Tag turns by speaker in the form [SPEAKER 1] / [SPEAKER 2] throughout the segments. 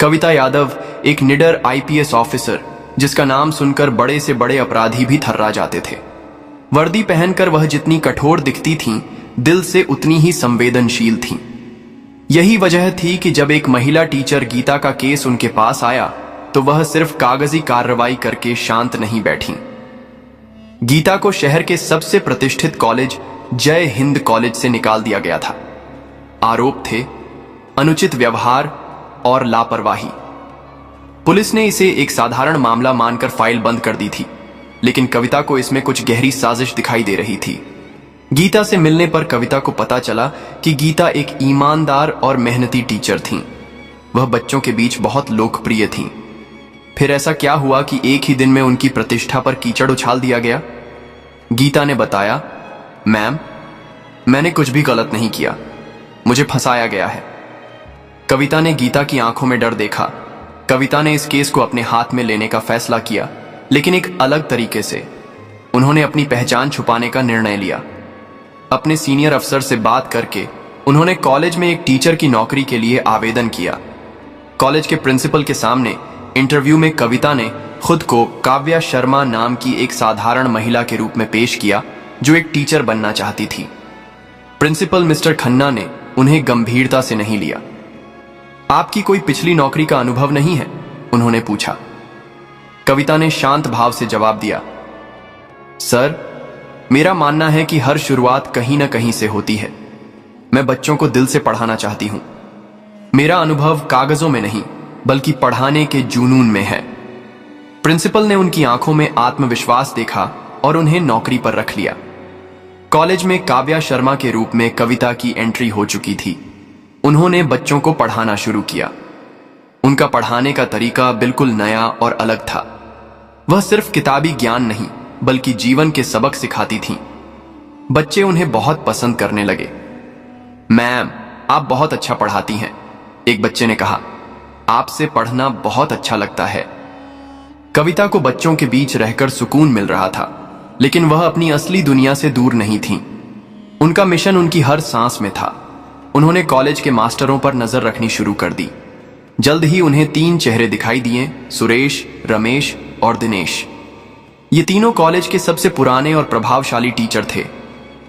[SPEAKER 1] कविता यादव एक निडर IPS officer जिसका नाम सुनकर बड़े से बड़े अपराधी भी थर्रा जाते थे। वर्दी पहनकर वह जितनी कठोर दिखती थीं, दिल से उतनी ही संवेदनशील थीं। यही वजह थी कि जब एक महिला टीचर गीता का केस उनके पास आया तो वह सिर्फ कागजी कार्रवाई करके शांत नहीं बैठी। गीता को शहर के सबसे प्रतिष्ठित कॉलेज जय हिंद कॉलेज से निकाल दिया गया था। आरोप थे अनुचित व्यवहार और लापरवाही। पुलिस ने इसे एक साधारण मामला मानकर फाइल बंद कर दी थी, लेकिन कविता को इसमें कुछ गहरी साजिश दिखाई दे रही थी। गीता से मिलने पर कविता को पता चला कि गीता एक ईमानदार और मेहनती टीचर थीं। वह बच्चों के बीच बहुत लोकप्रिय थीं। फिर ऐसा क्या हुआ कि एक ही दिन में उनकी प्रतिष्ठा पर कीचड़ उछाल दिया गया? गीता ने बताया, मैम, मैंने कुछ भी गलत नहीं किया, मुझे फंसाया गया है। कविता ने गीता की आंखों में डर देखा। कविता ने इस केस को अपने हाथ में लेने का फैसला किया, लेकिन एक अलग तरीके से। उन्होंने अपनी पहचान छुपाने का निर्णय लिया। अपने सीनियर अफसर से बात करके उन्होंने कॉलेज में एक टीचर की नौकरी के लिए आवेदन किया। कॉलेज के प्रिंसिपल के सामने इंटरव्यू में कविता ने खुद को काव्या शर्मा नाम की एक साधारण महिला के रूप में पेश किया जो एक टीचर बनना चाहती थी। प्रिंसिपल मिस्टर खन्ना ने उन्हें गंभीरता से नहीं लिया। आपकी कोई पिछली नौकरी का अनुभव नहीं है? उन्होंने पूछा। कविता ने शांत भाव से जवाब दिया, सर, मेरा मानना है कि हर शुरुआत कहीं ना कहीं से होती है। मैं बच्चों को दिल से पढ़ाना चाहती हूं। मेरा अनुभव कागजों में नहीं बल्कि पढ़ाने के जुनून में है। प्रिंसिपल ने उनकी आंखों में आत्मविश्वास देखा और उन्हें नौकरी पर रख लिया। कॉलेज में काव्या शर्मा के रूप में कविता की एंट्री हो चुकी थी। उन्होंने बच्चों को पढ़ाना शुरू किया। उनका पढ़ाने का तरीका बिल्कुल नया और अलग था। वह सिर्फ किताबी ज्ञान नहीं बल्कि जीवन के सबक सिखाती थीं। बच्चे उन्हें बहुत पसंद करने लगे। मैम, आप बहुत अच्छा पढ़ाती हैं, एक बच्चे ने कहा। आपसे पढ़ना बहुत अच्छा लगता है। कविता को बच्चों के बीच रहकर सुकून मिल रहा था, लेकिन वह अपनी असली दुनिया से दूर नहीं थीं। उनका मिशन उनकी हर सांस में था। उन्होंने कॉलेज के मास्टरों पर नजर रखनी शुरू कर दी। जल्द ही उन्हें 3 चेहरे दिखाई दिए, सुरेश, रमेश और दिनेश। ये तीनों कॉलेज के सबसे पुराने और प्रभावशाली टीचर थे।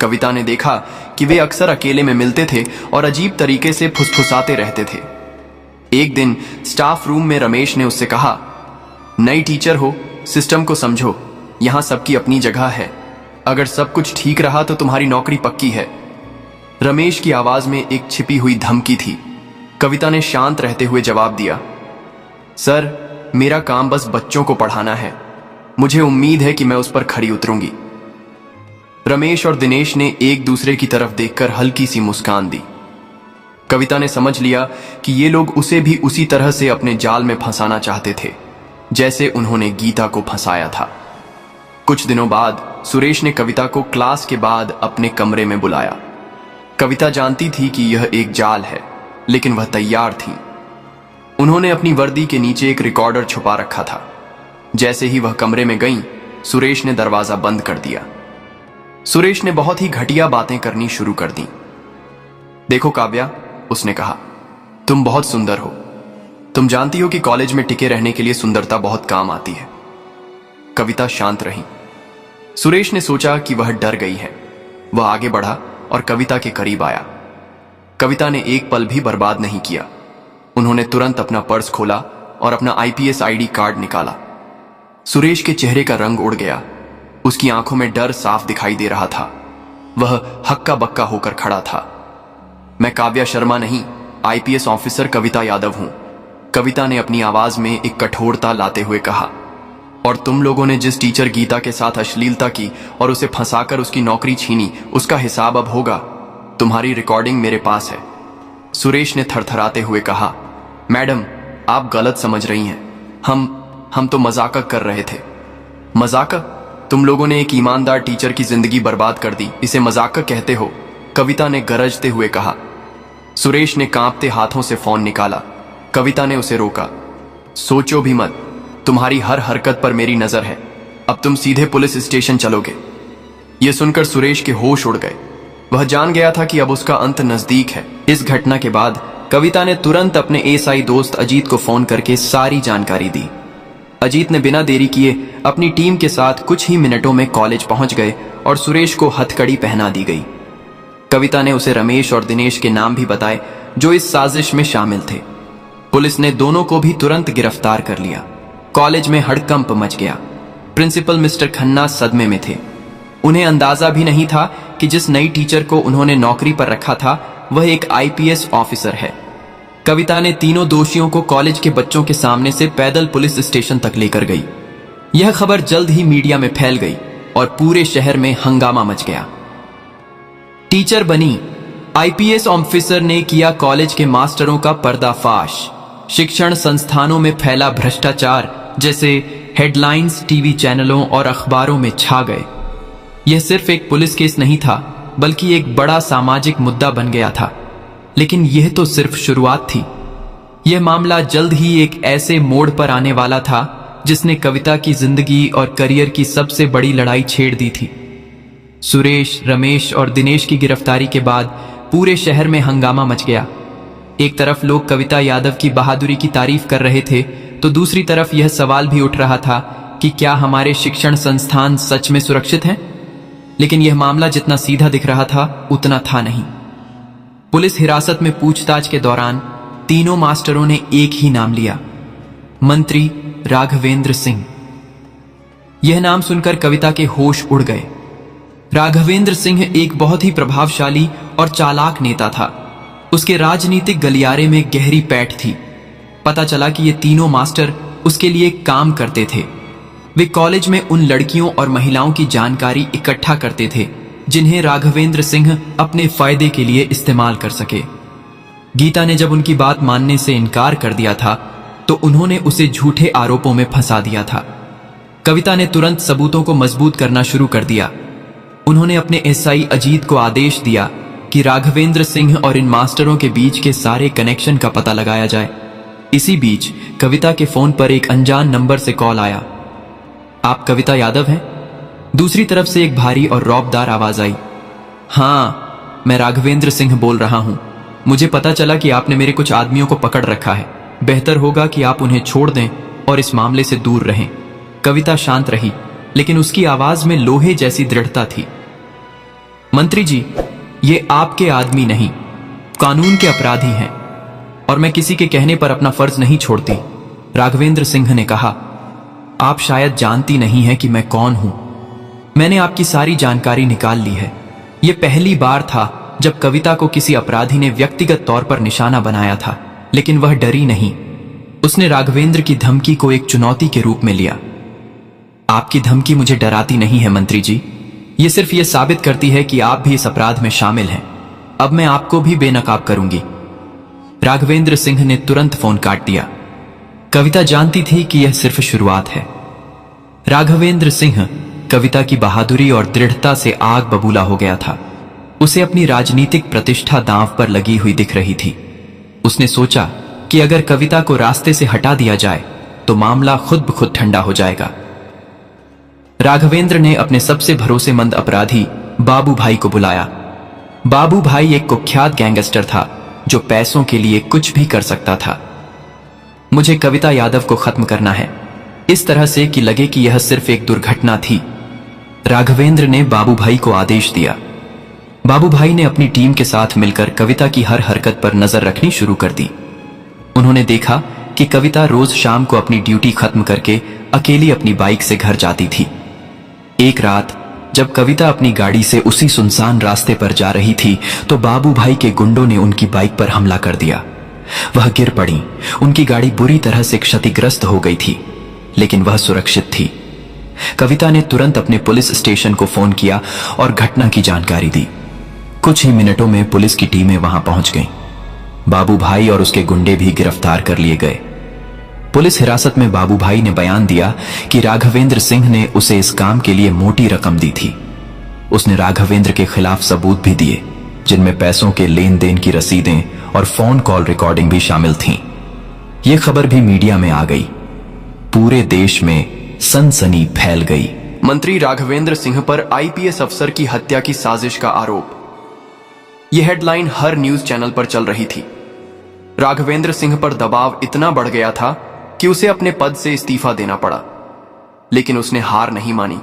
[SPEAKER 1] कविता ने देखा कि वे अक्सर अकेले में मिलते थे और अजीब तरीके से फुसफुसाते रहते थे। एक दिन स्टाफ रूम में रमेश ने उससे कहा, नई टीचर हो, सिस्टम को समझो, यहां सबकी अपनी जगह है। अगर सब कुछ ठीक रहा तो तुम्हारी नौकरी पक्की है। रमेश की आवाज में एक छिपी हुई धमकी थी। कविता ने शांत रहते हुए जवाब दिया, सर, मेरा काम बस बच्चों को पढ़ाना है। मुझे उम्मीद है कि मैं उस पर खरी उतरूंगी। रमेश और दिनेश ने एक दूसरे की तरफ देखकर हल्की सी मुस्कान दी। कविता ने समझ लिया कि ये लोग उसे भी उसी तरह से अपने जाल में फंसाना चाहते थे जैसे उन्होंने गीता को फंसाया था। कुछ दिनों बाद सुरेश ने कविता को क्लास के बाद अपने कमरे में बुलाया। कविता जानती थी कि यह एक जाल है, लेकिन वह तैयार थी। उन्होंने अपनी वर्दी के नीचे एक रिकॉर्डर छुपा रखा था। जैसे ही वह कमरे में गईं, सुरेश ने दरवाजा बंद कर दिया। सुरेश ने बहुत ही घटिया बातें करनी शुरू कर दी। देखो काव्या, उसने कहा, तुम बहुत सुंदर हो। तुम जानती हो कि कॉलेज में टिके रहने के लिए सुंदरता बहुत काम आती है। कविता शांत रही। सुरेश ने सोचा कि वह डर गई है। वह आगे बढ़ा और कविता के करीब आया। कविता ने एक पल भी बर्बाद नहीं किया। उन्होंने तुरंत अपना पर्स खोला और अपना आईपीएस आईडी कार्ड निकाला। सुरेश के चेहरे का रंग उड़ गया। उसकी आंखों में डर साफ दिखाई दे रहा था। वह हक्का बक्का होकर खड़ा था। मैं काव्या शर्मा नहीं, आईपीएस ऑफिसर कविता यादव हूं, कविता ने अपनी आवाज में एक कठोरता लाते हुए कहा। और तुम लोगों ने जिस टीचर गीता के साथ अश्लीलता की और उसे फंसाकर उसकी नौकरी छीनी, उसका हिसाब अब होगा। तुम्हारी रिकॉर्डिंग मेरे पास है। सुरेश ने थरथराते हुए कहा, मैडम, आप गलत समझ रही हैं। हम तो मजाक कर रहे थे। मजाक? तुम लोगों ने एक ईमानदार टीचर की जिंदगी बर्बाद कर दी, इसे मजाक कहते हो? कविता ने गरजते हुए कहा। सुरेश ने कांपते हाथों से फोन निकाला। कविता ने उसे रोका। सोचो भी मत, तुम्हारी हर हरकत पर मेरी नजर है। अब तुम सीधे पुलिस स्टेशन चलोगे। यह सुनकर सुरेश के होश उड़ गए। वह जान गया था कि अब उसका अंत नजदीक है। इस घटना के बाद कविता ने तुरंत अपने एएसआई दोस्त अजीत को फोन करके सारी जानकारी दी। अजीत ने बिना देरी किए अपनी टीम के साथ कुछ ही मिनटों में कॉलेज पहुंच गए और सुरेश को हथकड़ी पहना दी गई। कविता ने उसे रमेश और दिनेश के नाम भी बताए जो इस साजिश में शामिल थे। पुलिस ने दोनों को भी तुरंत गिरफ्तार कर लिया। कॉलेज में हड़कंप मच गया। प्रिंसिपल मिस्टर खन्ना सदमे में थे। उन्हें अंदाजा भी नहीं था कि जिस नई टीचर को उन्होंने नौकरी पर रखा था वह एक आईपीएस ऑफिसर है। कविता ने तीनों दोषियों को कॉलेज के बच्चों के सामने से पैदल पुलिस स्टेशन तक लेकर गई। यह खबर जल्द ही मीडिया में फैल गई और पूरे शहर में हंगामा मच गया। टीचर बनी आईपीएस ऑफिसर ने किया कॉलेज के मास्टरों का पर्दाफाश। शिक्षण संस्थानों में फैला भ्रष्टाचार जैसे हेडलाइंस टीवी चैनलों और अखबारों में छा गए। यह सिर्फ एक पुलिस केस नहीं था बल्कि एक बड़ा सामाजिक मुद्दा बन गया था। लेकिन यह तो सिर्फ शुरुआत थी। यह मामला जल्द ही एक ऐसे मोड़ पर आने वाला था जिसने कविता की जिंदगी और करियर की सबसे बड़ी लड़ाई छेड़ दी थी। सुरेश, रमेश और दिनेश की गिरफ्तारी के बाद पूरे शहर में हंगामा मच गया। एक तरफ लोग कविता यादव की बहादुरी की तारीफ कर रहे थे तो दूसरी तरफ यह सवाल भी उठ रहा था कि क्या हमारे शिक्षण संस्थान सच में सुरक्षित हैं? लेकिन यह मामला जितना सीधा दिख रहा था उतना था नहीं। पुलिस हिरासत में पूछताछ के दौरान तीनों मास्टरों ने एक ही नाम लिया, मंत्री राघवेंद्र सिंह। यह नाम सुनकर कविता के होश उड़ गए। राघवेंद्र सिंह एक बहुत ही प्रभावशाली और चालाक नेता था। उसके राजनीतिक गलियारे में गहरी पैठ थी। पता चला कि ये तीनों मास्टर उसके लिए काम करते थे। वे कॉलेज में उन लड़कियों और महिलाओं की जानकारी इकट्ठा करते थे जिन्हें राघवेंद्र सिंह अपने फायदे के लिए इस्तेमाल कर सके। गीता ने जब उनकी बात मानने से इनकार कर दिया था तो उन्होंने उसे झूठे आरोपों में फंसा दिया था। कविता ने तुरंत सबूतों को मजबूत करना शुरू कर दिया। उन्होंने अपने एसआई अजीत को आदेश दिया कि राघवेंद्र सिंह और इन मास्टरों के बीच के सारे कनेक्शन का पता लगाया जाए। इसी बीच कविता के फोन पर एक अनजान नंबर से कॉल आया। आप कविता यादव हैं? दूसरी तरफ से एक भारी और रौबदार आवाज आई। हाँ, मैं राघवेंद्र सिंह बोल रहा हूं। मुझे पता चला कि आपने मेरे कुछ आदमियों को पकड़ रखा है। बेहतर होगा कि आप उन्हें छोड़ दें और इस मामले से दूर रहें। कविता शांत रही, लेकिन उसकी आवाज में लोहे जैसी दृढ़ता थी। मंत्री जी, ये आपके आदमी नहीं, कानून के अपराधी हैं और मैं किसी के कहने पर अपना फर्ज नहीं छोड़ती। राघवेंद्र सिंह ने कहा, आप शायद जानती नहीं हैं कि मैं कौन हूं। मैंने आपकी सारी जानकारी निकाल ली है। यह पहली बार था जब कविता को किसी अपराधी ने व्यक्तिगत तौर पर निशाना बनाया था, लेकिन वह डरी नहीं। उसने राघवेंद्र की धमकी को एक चुनौती के रूप में लिया। आपकी धमकी मुझे डराती नहीं है मंत्री जी। यह सिर्फ यह साबित करती है कि आप भी इस अपराध में शामिल हैं। अब मैं आपको भी बेनकाब करूंगी। राघवेंद्र सिंह ने तुरंत फोन काट दिया। कविता जानती थी कि यह सिर्फ शुरुआत है। राघवेंद्र सिंह कविता की बहादुरी और दृढ़ता से आग बबूला हो गया था। उसे अपनी राजनीतिक प्रतिष्ठा दांव पर लगी हुई दिख रही थी। उसने सोचा कि अगर कविता को रास्ते से हटा दिया जाए तो मामला खुद ब खुद ठंडा हो जाएगा। राघवेंद्र ने अपने सबसे भरोसेमंद अपराधी बाबू भाई को बुलाया। बाबू भाई एक कुख्यात गैंगस्टर था जो पैसों के लिए कुछ भी कर सकता था। मुझे कविता यादव को खत्म करना है, इस तरह से कि लगे कि यह सिर्फ एक दुर्घटना थी। राघवेंद्र ने बाबू भाई को आदेश दिया। बाबू भाई ने अपनी टीम के साथ मिलकर कविता की हर हरकत पर नजर रखनी शुरू कर दी। उन्होंने देखा कि कविता रोज शाम को अपनी ड्यूटी खत्म करके अकेली अपनी बाइक से घर जाती थी। एक रात जब कविता अपनी गाड़ी से उसी सुनसान रास्ते पर जा रही थी तो बाबू भाई के गुंडों ने उनकी बाइक पर हमला कर दिया। वह गिर पड़ी। उनकी गाड़ी बुरी तरह से क्षतिग्रस्त हो गई थी, लेकिन वह सुरक्षित थी। कविता ने तुरंत अपने पुलिस स्टेशन को फोन किया और घटना की जानकारी दी। कुछ ही मिनटों में पुलिस की टीमें वहां पहुंच गईं। बाबू भाई और उसके गुंडे भी गिरफ्तार कर लिए गए। पुलिस हिरासत में बाबू भाई ने बयान दिया कि राघवेंद्र सिंह ने उसे इस काम के लिए मोटी रकम दी थी। उसने राघवेंद्र के खिलाफ सबूत भी दिए, जिनमें पैसों के लेन देन की रसीदें और फोन कॉल रिकॉर्डिंग भी शामिल थीं। यह खबर भी मीडिया में आ गई। पूरे देश में सनसनी फैल गई। मंत्री राघवेंद्र सिंह पर आईपीएस अफसर की हत्या की साजिश का आरोप। यह हेडलाइन हर न्यूज चैनल पर चल रही थी। राघवेंद्र सिंह पर दबाव इतना बढ़ गया था कि उसे अपने पद से इस्तीफा देना पड़ा, लेकिन उसने हार नहीं मानी।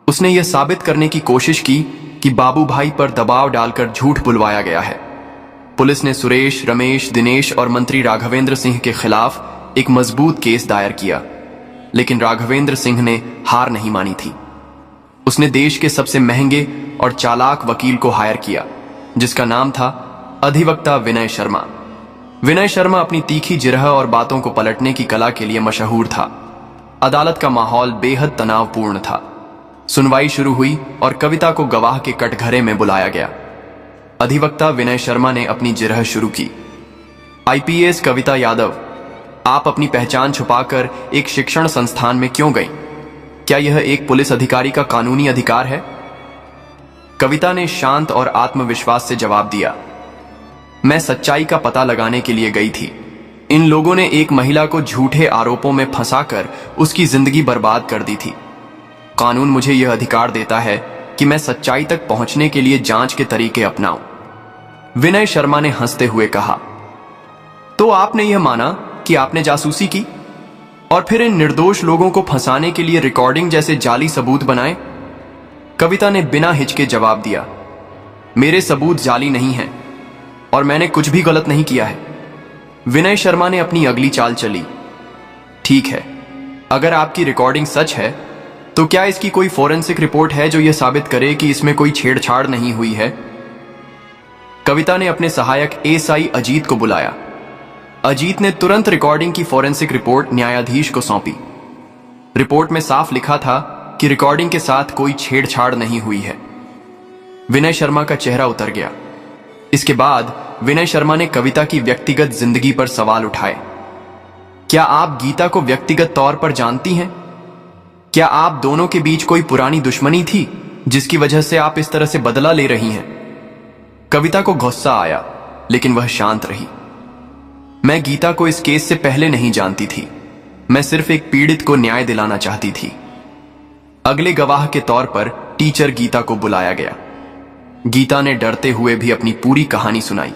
[SPEAKER 1] उसने यह साबित करने की कोशिश की कि बाबू भाई पर दबाव डालकर झूठ बुलवाया गया है। पुलिस ने सुरेश, रमेश, दिनेश और मंत्री राघवेंद्र सिंह के खिलाफ एक मजबूत केस दायर किया, लेकिन राघवेंद्र सिंह ने हार नहीं मानी थी। उसने देश के सबसे महंगे और चालाक वकील को हायर किया, जिसका नाम था अधिवक्ता विनय शर्मा। विनय शर्मा अपनी तीखी जिरह और बातों को पलटने की कला के लिए मशहूर था। अदालत का माहौल बेहद तनावपूर्ण था। सुनवाई शुरू हुई और कविता को गवाह के कटघरे में बुलाया गया। अधिवक्ता विनय शर्मा ने अपनी जिरह शुरू की। आईपीएस कविता यादव, आप अपनी पहचान छुपाकर एक शिक्षण संस्थान में क्यों गई? क्या यह एक पुलिस अधिकारी का कानूनी अधिकार है? कविता ने शांत और आत्मविश्वास से जवाब दिया, मैं सच्चाई का पता लगाने के लिए गई थी। इन लोगों ने एक महिला को झूठे आरोपों में फंसाकर उसकी जिंदगी बर्बाद कर दी थी। कानून मुझे यह अधिकार देता है कि मैं सच्चाई तक पहुंचने के लिए जांच के तरीके अपनाऊं। विनय शर्मा ने हंसते हुए कहा, तो आपने यह माना कि आपने जासूसी की और फिर इन निर्दोष लोगों को फंसाने के लिए रिकॉर्डिंग जैसे जाली सबूत बनाए? कविता ने बिना हिचके जवाब दिया, मेरे सबूत जाली नहीं हैं और मैंने कुछ भी गलत नहीं किया है। विनय शर्मा ने अपनी अगली चाल चली, ठीक है, अगर आपकी रिकॉर्डिंग सच है तो क्या इसकी कोई फोरेंसिक रिपोर्ट है जो यह साबित करे कि इसमें कोई छेड़छाड़ नहीं हुई है? कविता ने अपने सहायक एएसआई अजीत को बुलाया। अजीत ने तुरंत रिकॉर्डिंग की फोरेंसिक रिपोर्ट न्यायाधीश को सौंपी। रिपोर्ट में साफ लिखा था कि रिकॉर्डिंग के साथ कोई छेड़छाड़ नहीं हुई है। विनय शर्मा का चेहरा उतर गया। इसके बाद विनय शर्मा ने कविता की व्यक्तिगत जिंदगी पर सवाल उठाए। क्या आप गीता को व्यक्तिगत तौर पर जानती हैं? क्या आप दोनों के बीच कोई पुरानी दुश्मनी थी जिसकी वजह से आप इस तरह से बदला ले रही हैं? कविता को गुस्सा आया, लेकिन वह शांत रही। मैं गीता को इस केस से पहले नहीं जानती थी। मैं सिर्फ एक पीड़ित को न्याय दिलाना चाहती थी। अगले गवाह के तौर पर टीचर गीता को बुलाया गया। गीता ने डरते हुए भी अपनी पूरी कहानी सुनाई।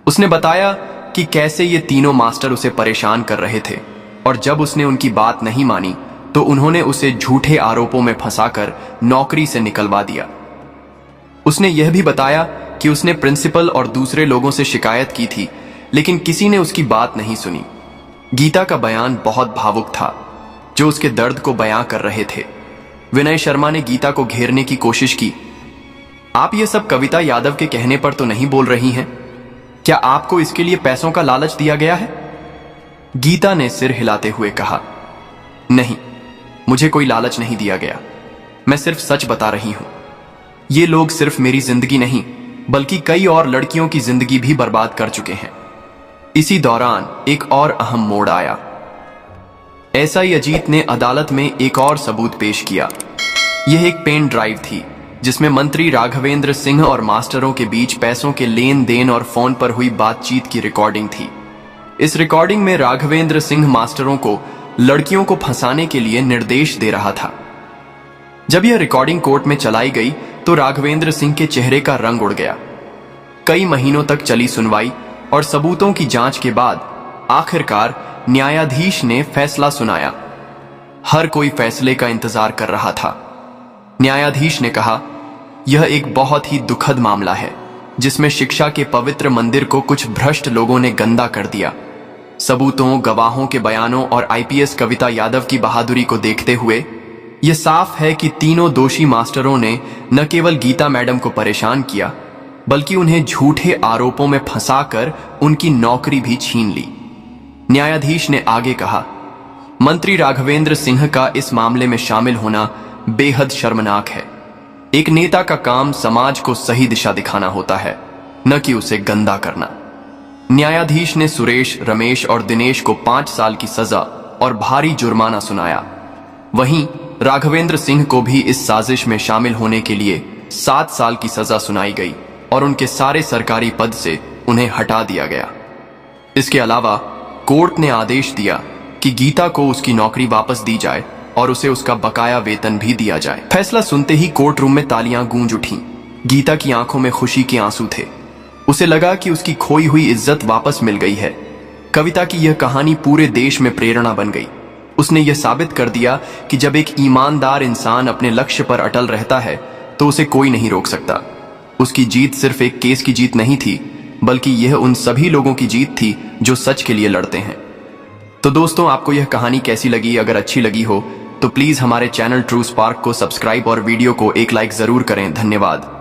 [SPEAKER 1] उसने बताया कि कैसे ये तीनों मास्टर उसे परेशान कर रहे थे और जब उसने उनकी बात नहीं मानी तो उन्होंने उसे झूठे आरोपों में फंसाकर नौकरी से निकलवा दिया। उसने यह भी बताया कि उसने प्रिंसिपल और दूसरे लोगों से शिकायत की थी, लेकिन किसी ने उसकी बात नहीं सुनी। गीता का बयान बहुत भावुक था, जो उसके दर्द को बयां कर रहे थे। विनय शर्मा ने गीता को घेरने की कोशिश की। आप ये सब कविता यादव के कहने पर तो नहीं बोल रही हैं? क्या आपको इसके लिए पैसों का लालच दिया गया है? गीता ने सिर हिलाते हुए कहा, नहीं, मुझे कोई लालच नहीं दिया गया। मैं सिर्फ सच बता रही हूं। ये लोग सिर्फ मेरी जिंदगी नहीं, बल्कि कई और लड़कियों की जिंदगी भी बर्बाद कर चुके हैं। इसी दौरान एक और अहम मोड़ आया। एसआई अजीत ने अदालत में एक और सबूत पेश किया। यह एक पेन ड्राइव थी जिसमें मंत्री राघवेंद्र सिंह और मास्टरों के बीच पैसों के लेन देन और फोन पर हुई बातचीत की रिकॉर्डिंग थी। इस रिकॉर्डिंग में राघवेंद्र सिंह मास्टरों को लड़कियों को फंसाने के लिए निर्देश दे रहा था। जब यह रिकॉर्डिंग कोर्ट में चलाई गई तो राघवेंद्र सिंह के चेहरे का रंग उड़ गया। कई महीनों तक चली सुनवाई और सबूतों की जांच के बाद आखिरकार न्यायाधीश ने फैसला सुनाया। हर कोई फैसले का इंतजार कर रहा था। न्यायाधीश ने कहा, यह एक बहुत ही दुखद मामला है जिसमें शिक्षा के पवित्र मंदिर को कुछ भ्रष्ट लोगों ने गंदा कर दिया। सबूतों, गवाहों के बयानों और आईपीएस कविता यादव की बहादुरी को देखते हुए यह साफ है कि तीनों दोषी मास्टरों ने न केवल गीता मैडम को परेशान किया, बल्कि उन्हें झूठे आरोपों में फंसाकर उनकी नौकरी भी छीन ली। न्यायाधीश ने आगे कहा, मंत्री राघवेंद्र सिंह का इस मामले में शामिल होना बेहद शर्मनाक है। एक नेता का काम समाज को सही दिशा दिखाना होता है, न कि उसे गंदा करना। न्यायाधीश ने सुरेश, रमेश और दिनेश को 5 साल की सजा और भारी जुर्माना सुनाया। वहीं राघवेंद्र सिंह को भी इस साजिश में शामिल होने के लिए 7 साल की सजा सुनाई गई और उनके सारे सरकारी पद से उन्हें हटा दिया गया। इसके अलावा कोर्ट ने आदेश दिया कि गीता को उसकी नौकरी वापस दी जाए और उसे उसका बकाया वेतन भी दिया जाए। फैसला सुनते ही कोर्ट रूम में तालियां गूंज उठीं। गीता की आंखों में खुशी के आंसू थे। उसे लगा कि उसकी खोई हुई इज्जत वापस मिल गई है। कविता की यह कहानी पूरे देश में प्रेरणा बन गई। उसने यह साबित कर दिया कि जब एक ईमानदार इंसान अपने लक्ष्य पर अटल रहता है तो उसे कोई नहीं रोक सकता। उसकी जीत सिर्फ एक केस की जीत नहीं थी, बल्कि यह उन सभी लोगों की जीत थी जो सच के लिए लड़ते हैं। तो दोस्तों, आपको यह कहानी कैसी लगी? अगर अच्छी लगी हो तो प्लीज हमारे चैनल ट्रू स्पार्क को सब्सक्राइब और वीडियो को एक लाइक जरूर करें। धन्यवाद।